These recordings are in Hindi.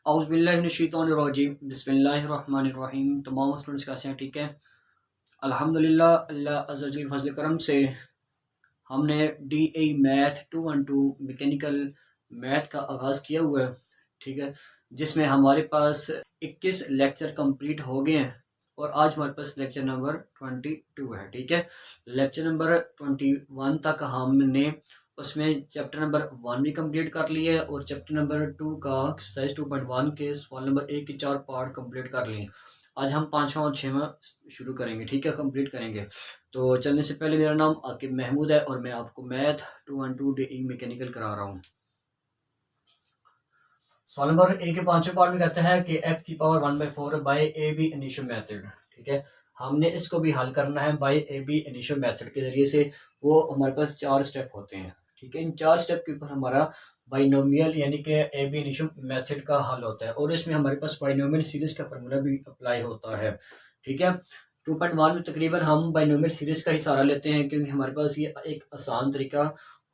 औज़ुबिल्लाहिमिनश्शैतानिर्रजीम बिस्मिल्लाहिर्रहमानिर्रहीम। तमाम स्टूडेंट्स कैसे हैं? ठीक है, अल्हम्दुलिल्लाह। अल्लाह अज़्ज़ा वजल के फज़ल करम से हमने DA मैथ 212 मैकेनिकल मैथ का आगाज़ किया हुआ है। ठीक है, जिसमें हमारे पास 21 लेक्चर कंप्लीट हो गए हैं और आज हमारे पास लेक्चर नंबर 22 है। ठीक है, लेक्चर नंबर 21 तक हमने उसमें चैप्टर नंबर 1 भी कंप्लीट कर लिया है और चैप्टर नंबर 2 का एक्सरसाइज 2.1 के सवाल नंबर 1 के 4 पार्ट कंप्लीट कर लिए। आज हम 5वां और 6वां शुरू करेंगे। ठीक है, कंप्लीट करेंगे। तो चलने से पहले मेरा नाम आकिब महमूद है और मैं आपको मैथ 212 DE मैकेनिकल करा रहा हूँ। सवाल नंबर ए के 5वें पार्ट में कहता है कि x की power 1/4 by A B initial method. ठीक है, हमने इसको भी हल करना है by A B initial method के जरिए से। वो हमारे पास 4 स्टेप होते हैं। ठीक है, इन 4 स्टेप के ऊपर हमारा बाइनोमियल यानी कि ए बी इनिशियल मेथड का हल होता है और इसमें हमारे पास बाइनोमियल सीरीज का फार्मूला भी अप्लाई होता है। ठीक है, 2.1 में तकरीबन हम बाइनोमियल सीरीज का ही सहारा लेते हैं क्योंकि हमारे पास ये एक आसान तरीका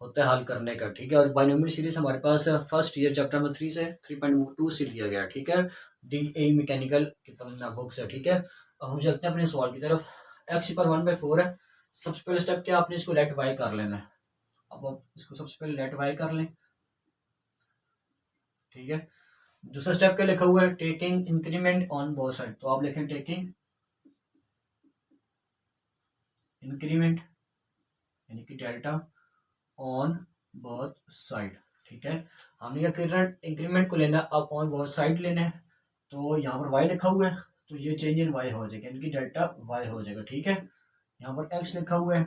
होता है हल करने का। ठीक है, और बाइनोमियल सीरीज हमारे पास फर्स्ट ईयर चैप्टर नंबर 3 से 3.2 से लिया गया। ठीक है, DA मैकेनिकल की बुक से। ठीक है, अब हम चलते हैं अपने सवाल की तरफ। x पर 1/4 है। सबसे पहले स्टेप क्या, आपने इसको लेट y कर लेना है। अब आप इसको सबसे पहले लेट y कर लें। ठीक है, दूसरा स्टेप क्या लिखा हुआ है, taking increment on both side. तो आप लिखें टेकिंग इंक्रीमेंट यानी कि डेल्टा ऑन बोथ साइड। ठीक है, हमने क्या करना है, इंक्रीमेंट को लेना, अब ऑन बोथ साइड लेना है। तो यहाँ पर y लिखा हुआ है तो ये चेंज इन y हो जाएगा यानी कि डेल्टा y हो जाएगा। ठीक है, यहाँ पर x लिखा हुआ है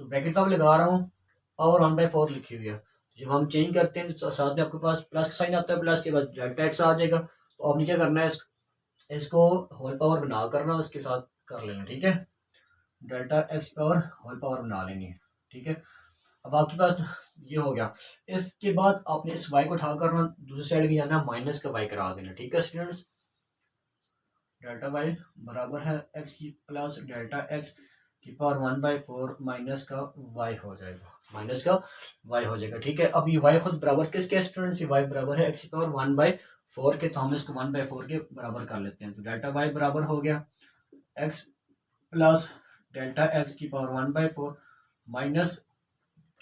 तो ब्रैकेट का लगा रहा हूँ, पावर 1/4 लिखी हुई है। जब हम चेंज करते हैं तो साथ में आपके पास प्लस का साइन आता है, प्लस के बाद डेल्टा x आ जाएगा। तो आपने क्या करना है, इसको होल पावर बना करना उसके साथ कर लेना। ठीक है, delta x power whole power बना लेनी है। ठीक है, अब आपके पास ये हो गया। इसके बाद आपने इस y को उठा करना दूसरी साइड की जाना, माइनस का y करा देना। ठीक है स्टूडेंट्स, डेल्टा y बराबर है x की प्लस डेल्टा x की पावर 1/4 माइनस का y हो जाएगा, माइनस का y हो जाएगा। ठीक है, अब ये y खुद बराबर किसके स्टूडेंट्स, ये y बराबर है x की पावर 1/4 के, तो हम इसको 1/4 के बराबर कर लेते हैं। तो डेल्टा y बराबर हो गया x प्लस डेल्टा x की पावर 1/4 माइनस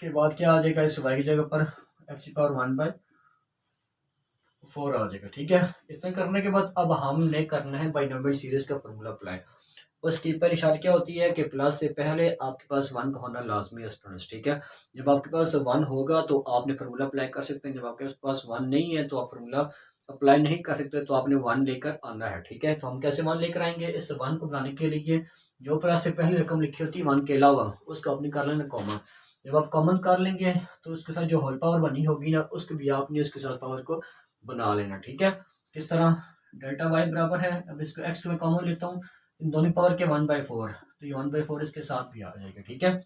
के बाद क्या आ जाएगा, इस y की जगह पर x की पावर 1/4 आ जाएगा। ठीक है, इतना करने के बाद अब हमने करना है बाइनोमियल सीरीज का फॉर्मूला अप्लाई। उसकी पहली शर्त क्या होती है कि प्लस से पहले आपके पास 1 का होना लाजमी है स्टूडेंट्स। ठीक है, जब आपके पास 1 होगा तो आपने फार्मूला अप्लाई कर सकते हैं, जब आपके पास 1 नहीं है तो आप फार्मूला अप्लाई नहीं कर सकते, तो आपने 1 लेकर आना है। ठीक है, तो हम कैसे 1 लेकर आएंगे, इस 1 को बनाने के लिए जो प्लस से पहले रकम लिखी होती है 1 के अलावा उसको आपने कर लेना कॉमन। जब आप कॉमन कर लेंगे तो उसके साथ जो होल पावर बनी होगी ना, उसको भी आपने उसके साथ पावर को बना लेना। ठीक है, किस तरह, डेल्टा वाई बराबर है, अब इसको एक्स में कॉमन लेता हूँ, इन दोनों पावर के 1/4, तो ये 1/4 इसके साथ भी आ जाएगा। ठीक है,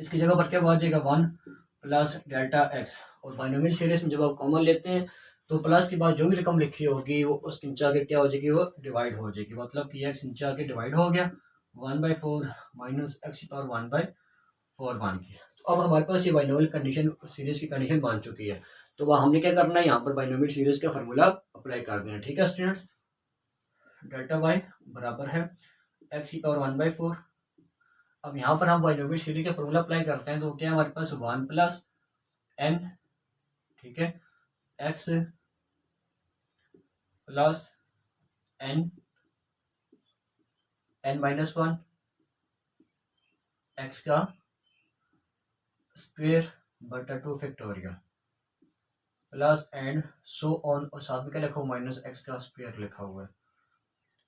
इसकी जगह पर क्या आ जाएगा, 1 प्लस डेल्टा एक्स। और बाइनोमियल सीरीज में जब आप कॉमन लेते हैं तो प्लस के बाद जो भी रकम लिखी होगी वो उसके नीचे आके क्या हो जाएगी, वो डिवाइड हो जाएगी। मतलब कि एक्स नीचे आके डिवाइड हो गया, 1/4 माइनस एक्स की पावर 1/4 बन गया। तो अब हमारे पास ये बाइनोमियल कंडीशन सीरीज की कंडीशन बन चुकी है। तो वह हमने क्या करना है, यहाँ पर बाइनोमियल सीरीज का फार्मूला अप्लाई कर देना। ठीक है स्टूडेंट्स, डेल्टा वाई बराबर है एक्स की पावर 1/4। अब यहाँ पर हम बाइनोमियल सीरीज का फार्मूला अप्लाई करते हैं तो क्या हमारे पास 1 प्लस एन, ठीक है, X plus N, n-1 X का स्क्वेयर बटा 2 factorial plus and so on, और साथ में क्या लिखा हुआ, माइनस एक्स का स्क्वेयर लिखा हुआ है,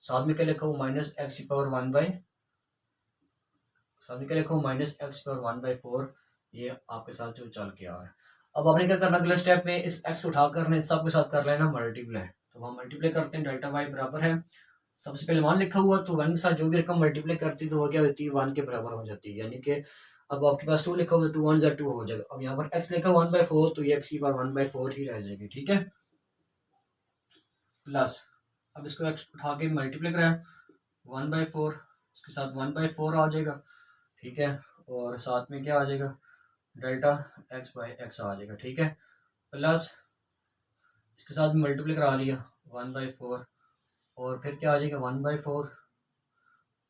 साथ में क्या लिखा हुआ, माइनस एक्स की पावर 1/4। ये आपके साथ जो चल के आ रहा है। अब आपने क्या करना, अगले स्टेप में इस एक्स को उठा करने सब के साथ कर लेना मल्टीप्लाई। तो हम मल्टीप्लाई करते हैं, डेल्टा वाई बराबर है, सबसे पहले 1 लिखा हुआ तो 1 के साथ जो भी रकम मल्टीप्लाई करती है तो वो क्या होती है, 1 के बराबर हो जाती है। यानी कि अब आपके पास 2 लिखा हुआ तो 2 1 जा 2 हो जाएगा। अब यहाँ पर x लिखा 1/4 तो ये x की पावर 1/4 ही रह जाएगी। ठीक है, प्लस अब इसको x उठा के मल्टीप्लाई कराएं, 1/4 इसके साथ 1/4 आ जाएगा। ठीक है, और साथ में क्या आ जाएगा, डेल्टा x बाई एक्स आ जाएगा। ठीक है, प्लस इसके साथ मल्टीप्लाई करा लिया 1/4 और फिर क्या आ जाएगा 1/4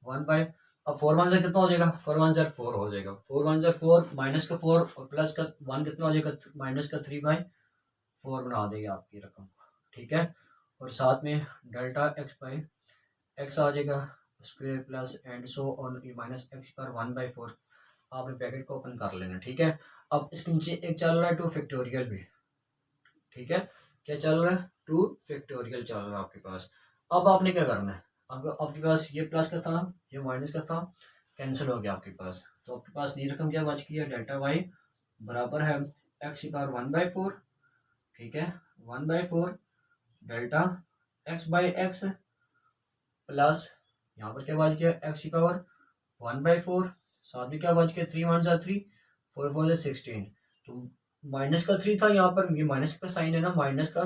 1 बाय अब 4 1 से कितना हो जाएगा 4 1 से 4 हो जाएगा 4 1 से 4 माइनस का 4 और प्लस का 1 कितना हो जाएगा माइनस का 3/4 बना देगा आपकी रकम को। ठीक है और साथ में डेल्टा x आ जाएगा square plus and so on minus x पर 1/4 आपने ब्रैकेट को ओपन कर लेना। ठीक है अब इसके नीचे एक चल रहा है 2 फैक्टोरियल भी। ठीक है क्या चल रहा है 2 फैक्टोरियल चल रहा है आपके पास। अब आपने क्या करना है आपके पास ये प्लस का था ये माइनस का था कैंसिल हो गया आपके पास तो आपके पास नई रकम क्या बच गई है डेल्टा वाई बराबर है एक्स की पावर 1/4। ठीक है 1/4 डेल्टा x/x प्लस यहाँ पर क्या बच गया एक्स की पावर 1/4 साथ में क्या बच गया 3 1 3 4 4 16 तो माइनस का 3 था यहाँ पर ये माइनस का साइन है ना माइनस का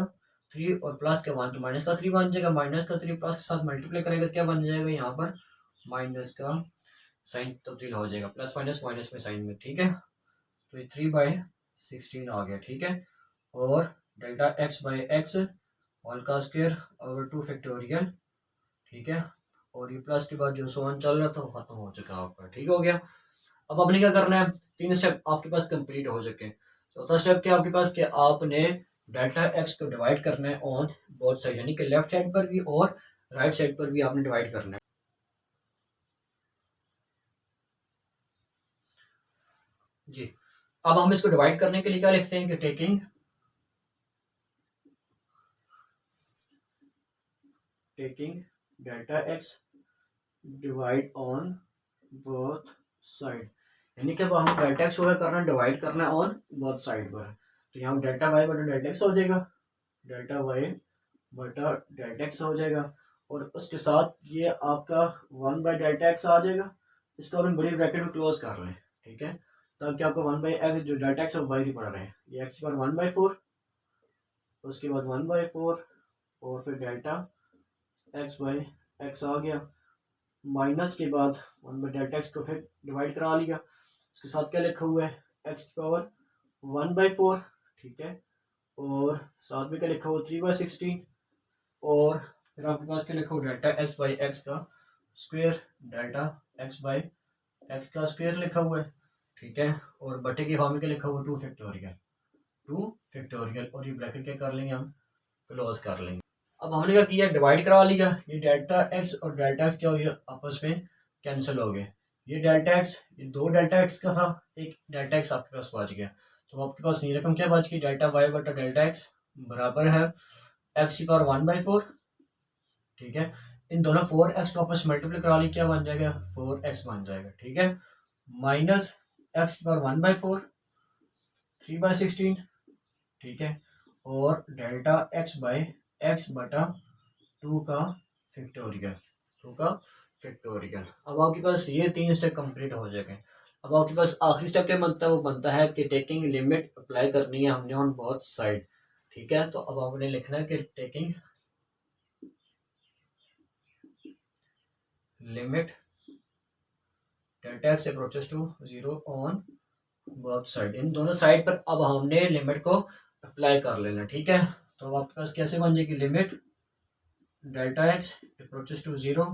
3 और प्लस का 1 तो माइनस का 3 बन जाएगा माइनस का 3 प्लस के साथ मल्टीप्लाई करेगा क्या बन जाएगा यहाँ पर माइनस का साइन तब्दील हो जाएगा प्लस माइनस माइनस में साइन में। ठीक है तो ये 3/16 आ गया। ठीक है और डेल्टा x/x ऑल का स्क्वायर ओवर 2 फैक्टोरियल। ठीक है और ये प्लस के बाद जो सोन चल रहा था वो खत्म हो चुका आपका। ठीक हो गया अब आपने क्या करना है 3 स्टेप आपके पास कंप्लीट हो चुके हैं। चौथा स्टेप क्या आपके पास कि आपने डेल्टा x को डिवाइड करना है ऑन बोथ साइड यानी कि लेफ्ट साइड पर भी और राइट साइड पर भी आपने डिवाइड करना है। जी अब हम इसको डिवाइड करने के लिए क्या लिखते हैं कि taking delta x divide on both side यानी कि अब हमें डेल्टा x होगा करना डिवाइड करना है ऑन बोथ साइड पर तो यहाँ डेल्टा y बटा डेल्टा x हो जाएगा डेल्टा y बटा डेल्टा x हो जाएगा और उसके साथ ये आपका 1/डेल्टा x आ जाएगा इसको हम बड़ी ब्रैकेट में क्लोज कर लें। ठीक है तब क्या आपको 1/x जो डेल्टा x वाई ही पड़ रहा है ये x पर 1/4 उसके बाद 1/4 और फिर डेल्टा x/x आ गया माइनस के बाद 1/डेल्टा x को फिर डिवाइड करा लिया इसके साथ क्या लिखा हुआ है x की पावर 1/4। ठीक है और साथ में क्या लिखा हुआ 3/16 और फिर आपके पास क्या लिखा हुआ डेल्टा x/x का स्क्वायर डेल्टा x/x का स्क्वायर लिखा हुआ है। ठीक है और बटे की फॉर्म में क्या लिखा हुआ 2 फैक्टोरियल और ये ब्रैकेट क्या कर लेंगे हम क्लोज कर लेंगे। अब हमने क्या किया डिवाइड करा लिया ये डेल्टा x और डेल्टा x क्या हो गया आपस में कैंसिल हो गए ये डेल्टा x ये 2 डेल्टा x का था एक डेल्टा x आपके पास बच गया तो आपके पास ये रकम क्या बच गई डेल्टा y बटा डेल्टा x बराबर है x की पावर 1/4। ठीक है इन दोनों 4x को आपस मल्टीप्लाई करा ली क्या बन जाएगा 4x बन जाएगा। ठीक है माइनस x की पावर 1/4 3/16। ठीक है और डेल्टा x/x बटा 2 का फैक्टोरियल अब आपके पास ये 3 स्टेप कंप्लीट हो जाएंगे। अब आपके पास आखिरी स्टेप क्या बनता है वो बनता है कि टेकिंग लिमिट अप्लाई करनी है हमने ऑन बोथ साइड। ठीक है तो अब आपने लिखना है कि taking limit delta x approaches to 0 on both side in दोनों साइड पर अब हमने लिमिट को अप्लाई कर लेना। ठीक है तो अब आपके पास कैसे बन जाएगी limit delta x approaches to 0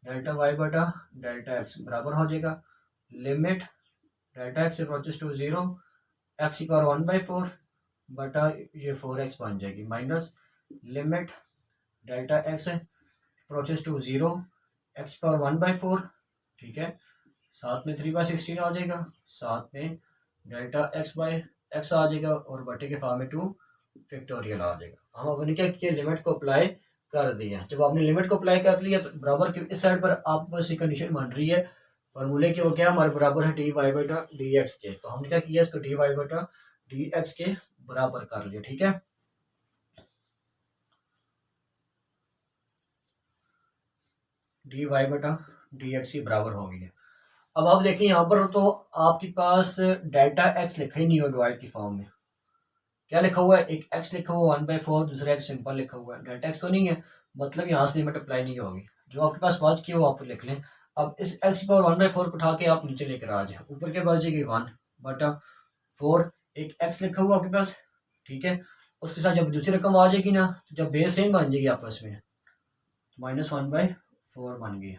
delta y बटा डेल्टा x बराबर हो जाएगा limit delta x approaches to 0 x की पावर 1/4 बटा ये 4x बन जाएगी minus limit delta x approaches to 0 x की पावर 1/4। ठीक है साथ में 3/16 आ जाएगा साथ में डेल्टा x/x आ जाएगा और बटे के फॉर्म में 2 फैक्टोरियल आ जाएगा। हम अपने क्या किया लिमिट को अप्लाई कर दिया जब आपने लिमिट को अप्लाई कर लिया तो बराबर के इस साइड पर आपको बस कंडीशन बन रही है फॉर्मूले के वो क्या हमारे बराबर है dy बटा dx के तो हमने क्या किया इसको dy बटा dx के बराबर कर लिया। ठीक है dy बटा dx के बराबर हो गया। अब आप देखिए यहाँ पर तो आपके पास डेल्टा x लिखा ही नहीं हो डिवाइड की फॉर्म में क्या लिखा हुआ है एक x लिखा हुआ 1/4 दूसरा x सिंपल लिखा हुआ है डेल्टा x तो नहीं है मतलब यहाँ से लिमिट अप्लाई नहीं होगी जो आपके पास बच की वो आप लिख लें। अब इस x की पावर 1/4 को उठा के आप नीचे लेकर आ जाए ऊपर के बच जाएगी 1 बटा 4 एक x लिखा हुआ आपके पास। ठीक है उसके साथ जब दूसरी रकम आ जाएगी ना, तो जब बेस सेम बन जाएगी आपस में, तो -1/4 बन गई।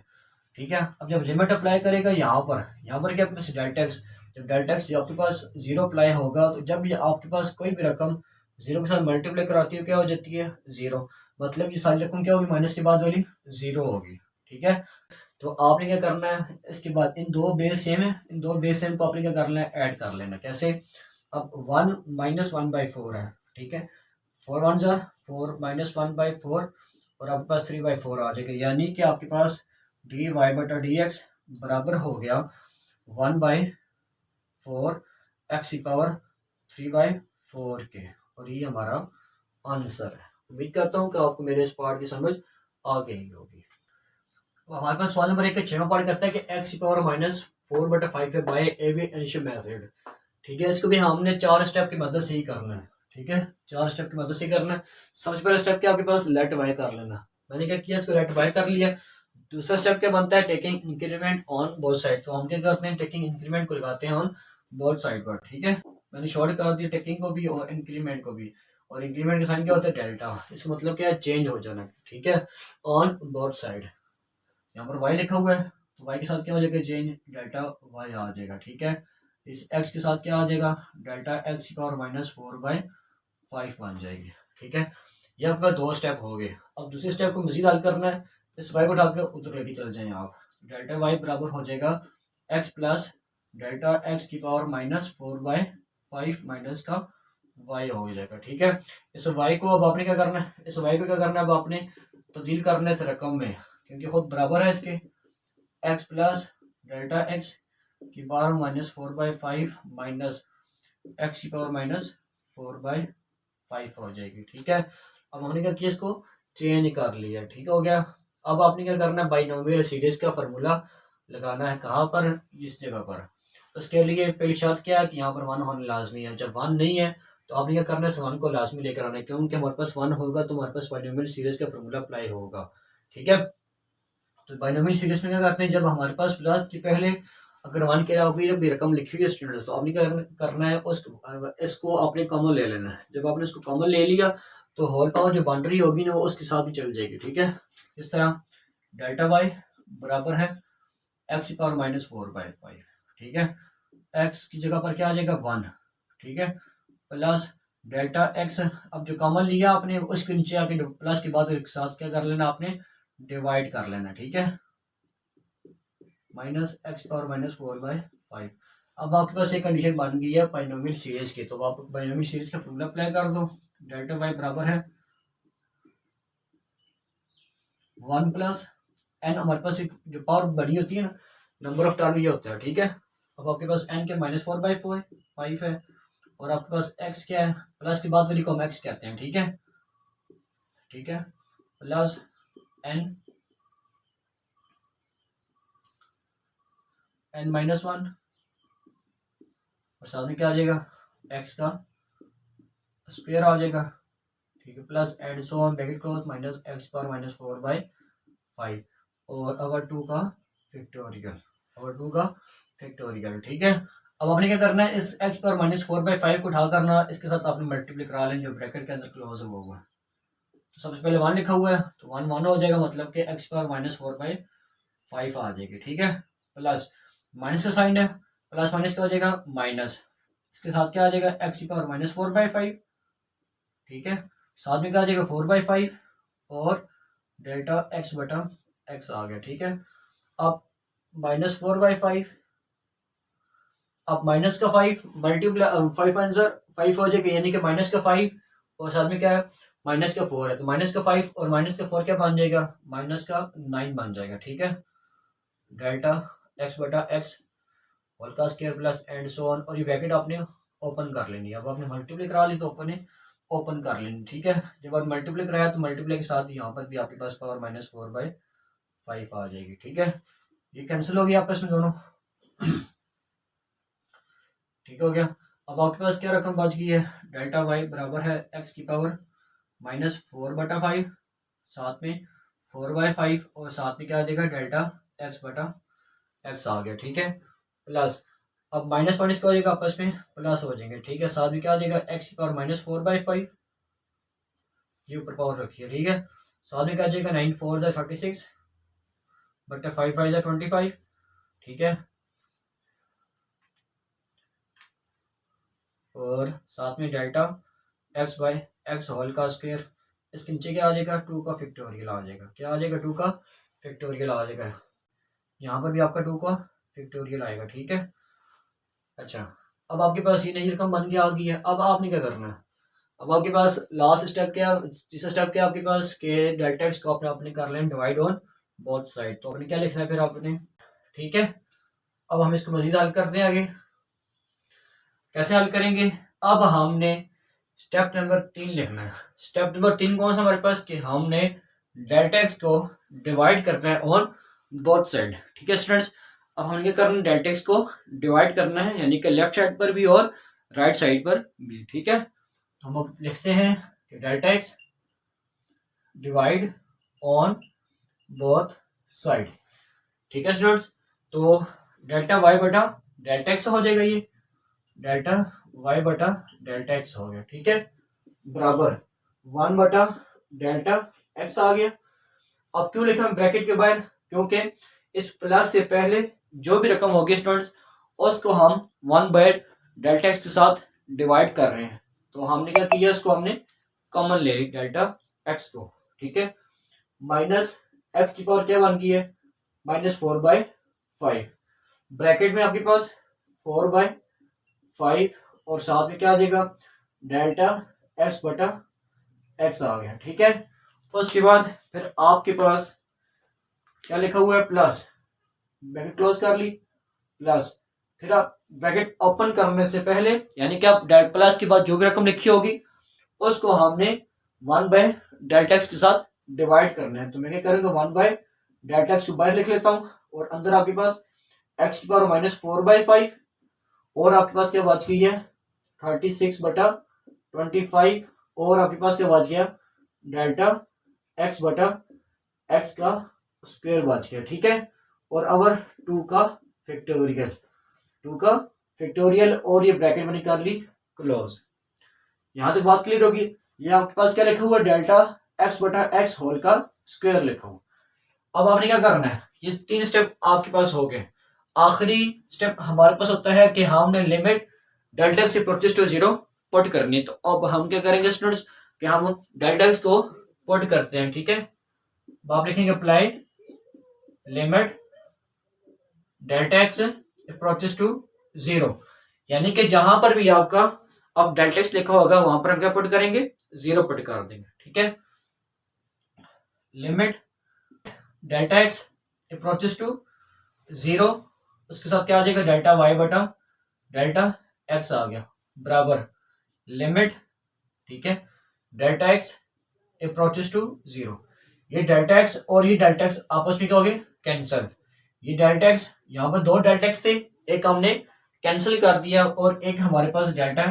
ठीक है, अब जब लिमिट अप्लाई करेगा यहाँ पर क्या आपके पास डेल्टा एक्स, जब डेल्टा एक्स आपके पास जीरो अप्लाई होगा, तो जब ये आपके पास कोई भी रकम जीरो के साथ मल्टीप्लाई कराती है क्या हो जाती है, जीरो। मतलब ये सारी रकम क्या होगी, माइनस के बाद वाली जीरो होगी। ठीक है, तो आपने क्या करना है, इसके बाद इन दो बेस सेम है, इन दो बेस सेम को आपने क्या करना है, ऐड कर लेना। कैसे, अब 1 -1/4 है। ठीक है, 4 1 जा 4 -1/4, और आपके पास 3/4 आ जाएगा, यानी कि आपके पास dy/dx बराबर हो गया 1/4 x⁴ के। और ये हमारा आंसर है। उम्मीद करता हूँ कि आपको मेरे इस पार्ट की समझ आ गई होगी। हमारे पास सवाल नंबर 1 के 6 पार्ट करता है कि x⁻⁴/5 है बाय एबी इनिशियल मेथड। ठीक है, इसको भी हमने 4 स्टेप की मदद से ही करना है। ठीक है, 4 स्टेप की मदद से करना है। सबसे पहला स्टेप क्या आपके पास, लेट बाय कर लेना। मैंने क्या किया, इसको लेट बाय कर लिया। दूसरा स्टेप क्या बनता है, taking increment on both side. तो हम क्या करते हैं, टेकिंग इंक्रीमेंट को लगाते हैं ऑन बोथ साइड पर। ठीक है, मैंने शॉर्ट कर दिया टेकिंग को भी और इंक्रीमेंट को भी। और इंक्रीमेंट का साइन क्या होता है, डेल्टा। इसका मतलब क्या है, चेंज हो जाना। ठीक है, ऑन बोथ साइड। यहाँ पर y लिखा हुआ है, तो y के साथ क्या हो जाएगा, चेंज डेल्टा y आ जाएगा। ठीक है, इस x के साथ क्या आ जाएगा, डेल्टा x⁻⁴/5 बन जाएगी। ठीक है, ये आपका दो स्टेप हो गए। अब दूसरे स्टेप को मजीद हल करना है। इस y को उठा के उधर लेके चल जाएं आप, डेल्टा y बराबर हो जाएगा x plus delta x⁻⁴/5 minus का y हो जाएगा। ठीक है, इस y को अब आपने क्या करना है, इस y को क्या करना है, अब आपने तब्दील करना है इस रकम में, क्योंकि खुद बराबर है इसके। x plus delta x⁻⁴/5 minus x⁻⁴/5 हो जाएगी। ठीक है, अब हमने क्या किया, इसको चेंज कर लिया। ठीक हो गया। अब आपने क्या करना है, बाइनोमियल सीरीज का फार्मूला लगाना है। कहाँ पर, इस जगह पर। उसके लिए पहली शर्त क्या है कि यहाँ पर 1 होना लाजमी है। जब 1 नहीं है तो आपने क्या करना है, इस 1 को लाजमी लेकर आना है, क्योंकि हमारे पास 1 होगा तो हमारे पास बाइनोमियल सीरीज का फार्मूला अप्लाई होगा। ठीक है, तो बाइनोमियल सीरीज में क्या करते हैं, जब हमारे पास प्लस के पहले अगर 1 के अलावा कोई भी रकम लिखी हुई है स्टूडेंट्स, तो आपने क्या करना है, इसको आपने कॉमन ले लेना है। जब आपने इसको कॉमन ले लिया तो होल पावर जो बाउंड्री होगी ना, वो उसके साथ भी चल जाएगी। ठीक है, इस तरह डेल्टा y बराबर है x⁻⁴/5। ठीक है, x की जगह पर क्या आ जाएगा, 1। ठीक है, प्लस डेल्टा x, अब जो कॉमन लिया आपने उसके नीचे आके प्लस के बाद एक साथ क्या कर लेना, आपने डिवाइड कर लेना। ठीक है, -x⁻⁴/5। अब आपके पास एक कंडीशन बन गई है बाइनोमियल सीरीज की, तो आप बाइनोमियल सीरीज का फॉर्मूला अप्लाई कर दो। डेल्टा y बराबर है 1 प्लस n। हमारे पास एक जो पावर बड़ी होती है ना, नंबर ऑफ टर्म ये होता है। ठीक है, अब आपके पास n के -4/5 है, और आपके पास x क्या है, प्लस के बाद वाली को हम x कहते हैं। ठीक है, ठीक है, प्लस n n-1, और साथ में क्या आ जाएगा, x का स्क्वायर आ जाएगा। ठीक है, plus and so on bracket close minus x⁻⁴/5 और अवर 2 का फैक्टोरियल। ठीक है, अब आपने क्या करना है, इस x⁻⁴/5 को उठा करना, इसके साथ आपने मल्टीप्लाई करा लें जो ब्रैकेट के अंदर क्लोज हुआ है। तो सबसे पहले 1 लिखा हुआ है, तो 1 1 हो जाएगा, मतलब कि x⁻⁴/5 आ जाएगी। ठीक है, प्लस माइनस का साइन है, प्लस माइनस क्या हो जाएगा, माइनस। इसके साथ क्या आ जाएगा, x⁻⁴/5। ठीक है, साथ में क्या आ जाएगा, 4/5 और डेल्टा x/x आ गया। ठीक है, अब -4/5, अब माइनस का 5 मल्टीप्लाई 5 आंसर 5 हो जाएगा, यानी कि माइनस का 5 और साथ में क्या है, माइनस का 4 है, तो माइनस का 5 और माइनस का 4 क्या बन जाएगा, माइनस का 9 बन जाएगा। ठीक है, डेल्टा x/x होल का square plus and so on, और ये ब्रैकेट आपने ओपन कर लेनी है। अब आपने मल्टीप्लाई करा ली तो ओपन कर लेनी। ठीक है, जब आप मल्टीप्लाई कराया तो मल्टीप्लाई के साथ यहाँ पर भी आपके पास पावर -4/5 आ जाएगी। ठीक है, ये कैंसिल हो गया आपस में दोनों। ठीक हो गया। अब आपके पास क्या रकम बच गई है, डेल्टा y बराबर है x⁻⁻4/5, साथ में 4/5 और साथ में क्या आ जाएगा, डेल्टा x/x आ गया। ठीक है, प्लस अब माइनस माइनस क्या हो जाएगा, आपस में प्लस हो जाएंगे। ठीक है, साथ में क्या आ जाएगा, x⁻⁴/5 ये ऊपर पावर रखिए, ठीक है। साथ में क्या आ जाएगा 9 4 जा 36 बटा 5 5 जा 25, ठीक है। और साथ में delta X by X whole का स्क्वायर, इसके नीचे क्या आ जाएगा 2 का फैक्टोरियल आ जाएगा। क्या आ जाएगा 2 का फैक्टोरियल आ जाएगा। यहाँ पर भी आपका 2 का फैक्टोरियल आएगा, ठीक है। अच्छा, अब आपके पास ये नई रकम बन के आ गई है। अब आपने क्या करना है, अब आपके पास लास्ट स्टेप क्या, तीसरा स्टेप क्या आपके पास के डेल्टा एक्स को आपने कर लें डिवाइड ऑन बोथ साइड। तो आपने क्या लिखना है फिर आपने, ठीक है। अब हम इसको मजीद हल करते हैं आगे। कैसे हल करेंगे, अब हमने स्टेप नंबर 3 लिखना है। स्टेप नंबर 3 कौन सा हमारे पास, कि हमने डेल्टा एक्स को डिवाइड करना है ऑन बोथ साइड, ठीक है स्टूडेंट्स। अब हमने क्या करना है, डेल्टा एक्स को डिवाइड करना है, यानी कि लेफ्ट साइड पर भी और राइट साइड पर भी, ठीक है। तो हम अब लिखते हैं कि delta x divide on both side, ठीक है स्टूडेंट्स। तो डेल्टा वाई बटा डेल्टा एक्स हो जाएगा, ये डेल्टा वाई बटा डेल्टा एक्स हो गया, ठीक है, बराबर 1 बटा डेल्टा एक्स आ गया। अब क्यों लिखा ब्रैकेट के बाहर, क्योंकि इस प्लस से पहले जो भी रकम होगी स्टूडेंट्स उसको हम 1 बाय डेल्टा एक्स के साथ डिवाइड कर रहे हैं। तो हमने क्या किया, इसको हमने कॉमन ले ली डेल्टा एक्स को, ठीक है। माइनस एक्स की पावर क्या बन गई है, -4/5, ब्रैकेट में आपके पास 4/5 और साथ में क्या आ जाएगा डेल्टा एक्स बटा एक्स आ गया, ठीक है। उसके बाद फिर आपके पास क्या लिखा हुआ है, प्लस, ब्रैकेट क्लोज कर ली, प्लस, फिर आप ब्रैकेट ओपन करने से पहले यानी कि आप प्लस के बाद जो भी रकम लिखी होगी उसको हमने 1 बाय डेल्टा एक्स के साथ डिवाइड करना है। तो मैं क्या करूंगा 1 बाय डेल्टा एक्स को बाहर लिख लेता हूँ और अंदर आपके पास एक्स की पावर -4/5 और आपके पास क्या बच गई है 36/25 और आपके पास क्या बच गया डेल्टा एक्स बटा एक्स का स्क्वायर बच गया, ठीक है। और अवर 2 का फैक्टोरियल और ये ब्रैकेट मैंने कर ली क्लोज। यहां तक बात क्लियर होगी। ये आपके पास क्या लिखा हुआ डेल्टा एक्स बटा एक्स होल का स्क्वायर लिखा हुआ। अब आपने क्या करना है, ये 3 स्टेप आपके पास हो गए। आखिरी स्टेप हमारे पास होता है कि हमने limit delta X approaches to 0 put करनी है। तो अब हम क्या करेंगे स्टूडेंट्स कि हम डेल्टा एक्स को पुट करते हैं, ठीक है। अब आप लिखेंगे apply limit delta X approaches to 0, यानी कि जहां पर भी आपका अब डेल्टा एक्स लिखा होगा वहां पर हम क्या पुट करेंगे 0 पुट कर देंगे, ठीक है। Limit delta X approaches to 0, उसके साथ क्या आ जाएगा डेल्टा वाई बटा डेल्टा एक्स आ गया बराबर लिमिट, ठीक है, डेल्टा एक्स अप्रोचेस टू 0। ये डेल्टा एक्स और ये डेल्टा एक्स आपस में क्या हो गए कैंसिल। ये डेल्टा एक्स यहाँ पर 2 डेल्टा एक्स थे, एक हमने कैंसिल कर दिया और एक हमारे पास डेल्टा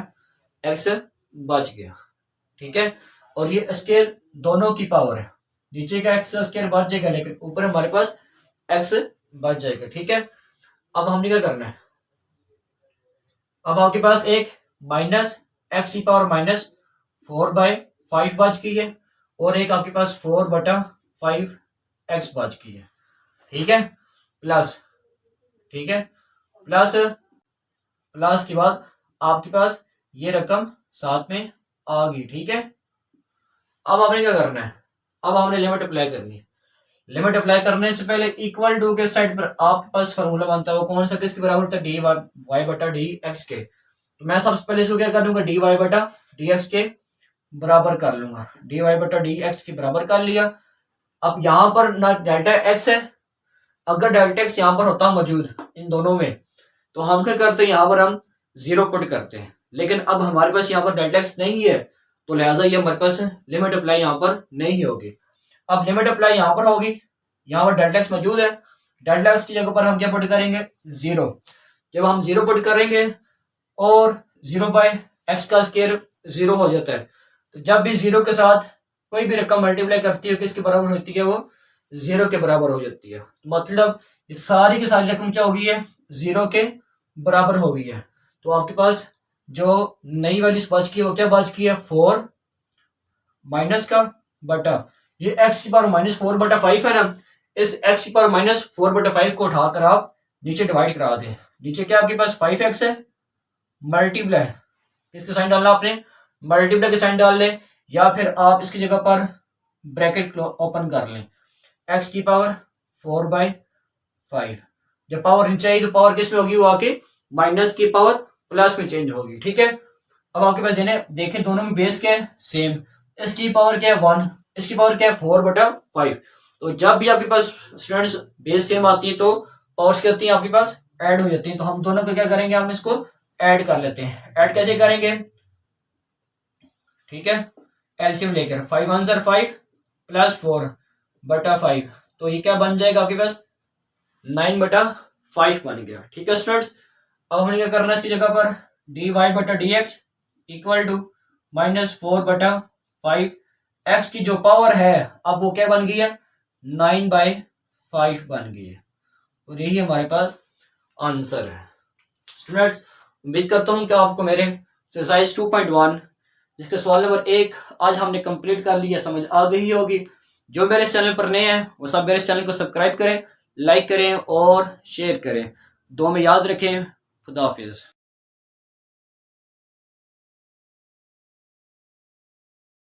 एक्स बच गया, ठीक है। और ये स्केयर दोनों की पावर है, नीचे का एक्स स्केयर बच जाएगा लेकिन ऊपर हमारे पास एक्स बच जाएगा, ठीक है। अब हमने क्या करना है, अब आपके पास एक माइनस एक्स की पावर -4/5 बच गई है और एक आपके पास 4/5 एक्स बच गई है, ठीक है, प्लस, ठीक है, प्लस प्लस के बाद आपके पास ये रकम साथ में आ गई, ठीक है। अब आपने क्या करना है, अब आपने लिमिट अप्लाई करनी है। लिमिट अप्लाई करने से पहले इक्वल टू के साइड पर आपके पास फॉर्मूला बनता है, वो कौन सा किसके बराबर होता है डी वाई बटा डी एक्स के। तो मैं सबसे पहले इसको क्या कर लूंगा डी वाई बटा डी एक्स के बराबर कर लूंगा, डी वाई बटा डी एक्स के बराबर कर लिया। अब यहाँ पर ना डेल्टा एक्स है, अगर डेल्टा एक्स यहाँ पर होता मौजूद इन दोनों में तो हम क्या करते हैं यहाँ पर हम 0 पुट करते हैं, लेकिन अब हमारे पास यहाँ पर डेल्टा एक्स नहीं है तो लिहाजा ये हमारे पास लिमिट अप्लाई यहाँ पर नहीं होगी। अब लिमिट अप्लाई यहाँ पर होगी, यहाँ पर डेल्टा एक्स मौजूद है, डेल्टा एक्स की जगह पर हम क्या पुट करेंगे 0। जब हम 0 पुट करेंगे और 0/x का स्क्वायर 0 हो जाता है, तो जब भी 0 के साथ कोई भी रकम मल्टीप्लाई करती है किसके बराबर होती है, वो 0 के बराबर हो जाती है। तो मतलब ये सारी की सारी रकम क्या हो गई है 0 के बराबर हो गई है। तो आपके पास जो नई वैल्यू बच की है वो क्या बच की है 4 माइनस का बटा ये एक्स की पावर -4/5 है ना, इस एक्स की पावर -4/5 को उठाकर आप नीचे डिवाइड करा दें। नीचे क्या आपके पास 5x है, मल्टीप्लाई किसके साइन डालना आपने, मल्टीप्लाई के साइन डाल लें, या फिर आप इसकी जगह पर ब्रैकेट ओपन कर लें, x की पावर 4/5। जब पावर नीचे आई तो पावर किस में होगी, वो आके माइनस की पावर प्लस में चेंज होगी। ठीक है, अब आपके पास देखें दोनों की बेस क्या है, सेम। इसकी पावर क्या है 1, इसकी पावर क्या है 4/5। तो जब भी आपके पास स्टूडेंट्स बेस सेम आती है तो पावर्स क्या होती है आपके पास, ऐड हो जाती है। तो हम दोनों को क्या करेंगे, हम इसको ऐड कर लेते हैं। ऐड कैसे करेंगे, ठीक है, एलसीएम लेकर 5 आंसर 5 प्लस 4/5, तो ये क्या बन जाएगा आपके पास 9/5 बन गया। ठीक है स्टूडेंट्स, अब हमें क्या करना है, इसकी जगह पर dy/dx इक्वल टू -4/5। एक्स की जो पावर है अब वो क्या बन गई है, 9/5 बन गई है, और यही हमारे पास आंसर है। स्टूडेंट्स, उम्मीद करता हूँ कि आपको मेरे एक्सरसाइज 2.1 जिसके सवाल नंबर 1 आज हमने कंप्लीट कर लिया, समझ आ गई होगी। जो मेरे इस चैनल पर नए हैं वो सब मेरे इस चैनल को सब्सक्राइब करें, लाइक करें और शेयर करें। दो में याद रखें। खुदा हाफिज।